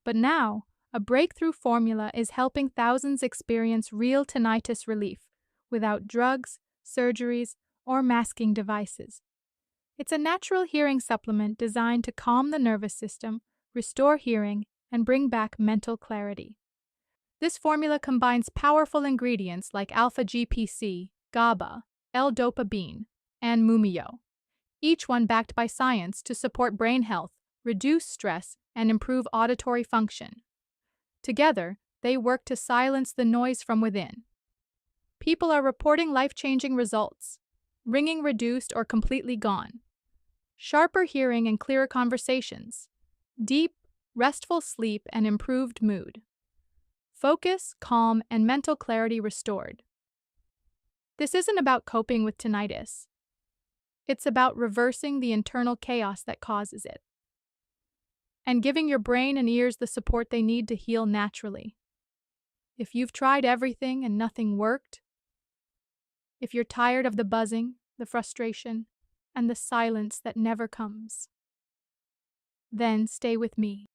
But now, a breakthrough formula is helping thousands experience real tinnitus relief without drugs, surgeries, or masking devices. It's a natural hearing supplement designed to calm the nervous system, restore hearing, and bring back mental clarity. This formula combines powerful ingredients like Alpha-GPC, GABA, L-Dopa bean, and mumio, each one backed by science to support brain health, reduce stress, and improve auditory function. Together, they work to silence the noise from within. People are reporting life-changing results: ringing reduced or completely gone, sharper hearing and clearer conversations, deep, restful sleep and improved mood, focus, calm, and mental clarity restored. This isn't about coping with tinnitus. It's about reversing the internal chaos that causes it, and giving your brain and ears the support they need to heal naturally. If you've tried everything and nothing worked, if you're tired of the buzzing, the frustration, and the silence that never comes, then stay with me.